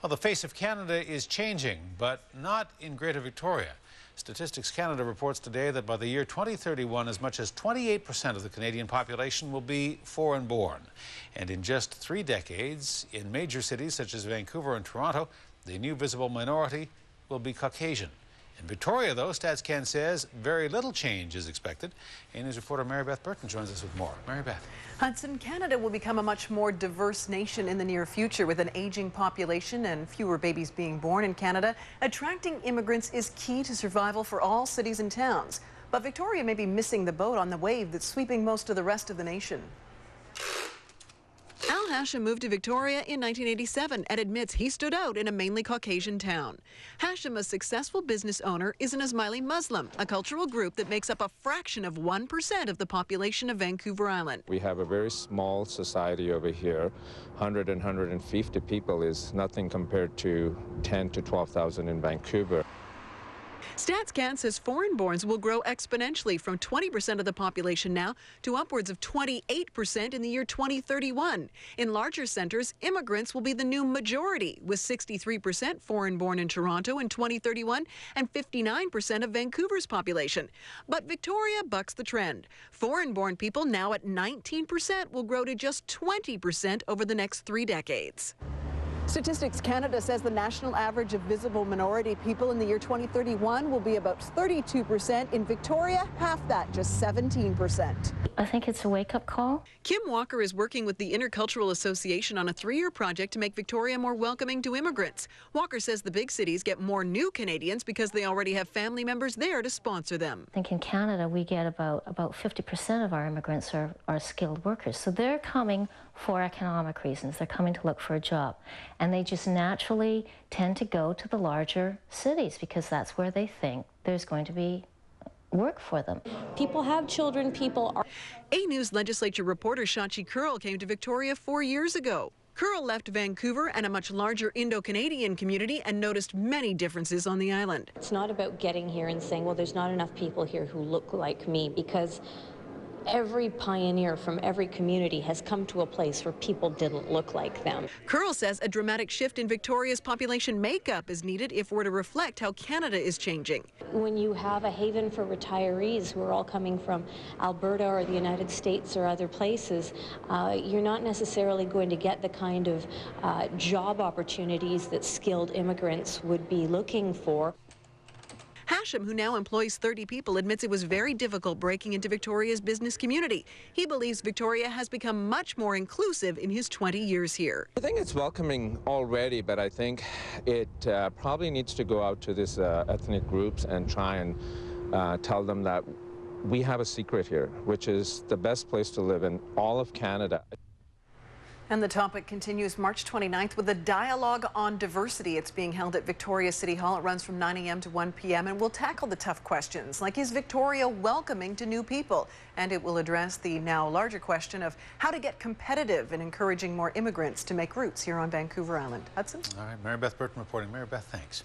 Well, the face of Canada is changing, but not in Greater Victoria. Statistics Canada reports today that by the year 2031, as much as 28% of the Canadian population will be foreign-born. And in just 3 decades, in major cities such as Vancouver and Toronto, the new visible minority will be Caucasian. In Victoria, though, StatsCan says very little change is expected. A News reporter Mary Beth Burton joins us with more. Mary Beth. Hudson, Canada will become a much more diverse nation in the near future with an aging population and fewer babies being born in Canada. Attracting immigrants is key to survival for all cities and towns. But Victoria may be missing the boat on the wave that's sweeping most of the rest of the nation. Hashem moved to Victoria in 1987 and admits he stood out in a mainly Caucasian town. Hashem, a successful business owner, is an Ismaili Muslim, a cultural group that makes up a fraction of 1% of the population of Vancouver Island. We have a very small society over here. 100 and 150 people is nothing compared to 10 to 12,000 in Vancouver. StatsCan says foreign-borns will grow exponentially from 20% of the population now to upwards of 28% in the year 2031. In larger centres, immigrants will be the new majority, with 63% foreign-born in Toronto in 2031 and 59% of Vancouver's population. But Victoria bucks the trend. Foreign-born people, now at 19%, will grow to just 20% over the next 3 decades. Statistics Canada says the national average of visible minority people in the year 2031 will be about 32%. In Victoria, half that, just 17%. I think it's a wake-up call. Kim Walker is working with the Intercultural Association on a 3-year project to make Victoria more welcoming to immigrants. Walker says the big cities get more new Canadians because they already have family members there to sponsor them. I think in Canada we get about 50% of our immigrants are skilled workers. So they're coming for economic reasons. They're coming to look for a job. And they just naturally tend to go to the larger cities because that's where they think there's going to be work for them. People have children, people are... A News legislature reporter Shachi Curl came to Victoria 4 years ago. Curl left Vancouver and a much larger Indo-Canadian community and noticed many differences on the island. It's not about getting here and saying, well, there's not enough people here who look like me, because every pioneer from every community has come to a place where people didn't look like them. Curl says a dramatic shift in Victoria's population makeup is needed if we're to reflect how Canada is changing. When you have a haven for retirees who are all coming from Alberta or the United States or other places, you're not necessarily going to get the kind of job opportunities that skilled immigrants would be looking for. Hashem, who now employs 30 people, admits it was very difficult breaking into Victoria's business community. He believes Victoria has become much more inclusive in his 20 years here. I think it's welcoming already, but I think it probably needs to go out to these ethnic groups and try and tell them that we have a secret here, which is the best place to live in all of Canada. And the topic continues March 29th with a dialogue on diversity. It's being held at Victoria City Hall. It runs from 9 a.m. to 1 p.m. and will tackle the tough questions like, is Victoria welcoming to new people? And it will address the now larger question of how to get competitive in encouraging more immigrants to make roots here on Vancouver Island. Hudson? All right, Mary Beth Burton reporting. Mary Beth, thanks.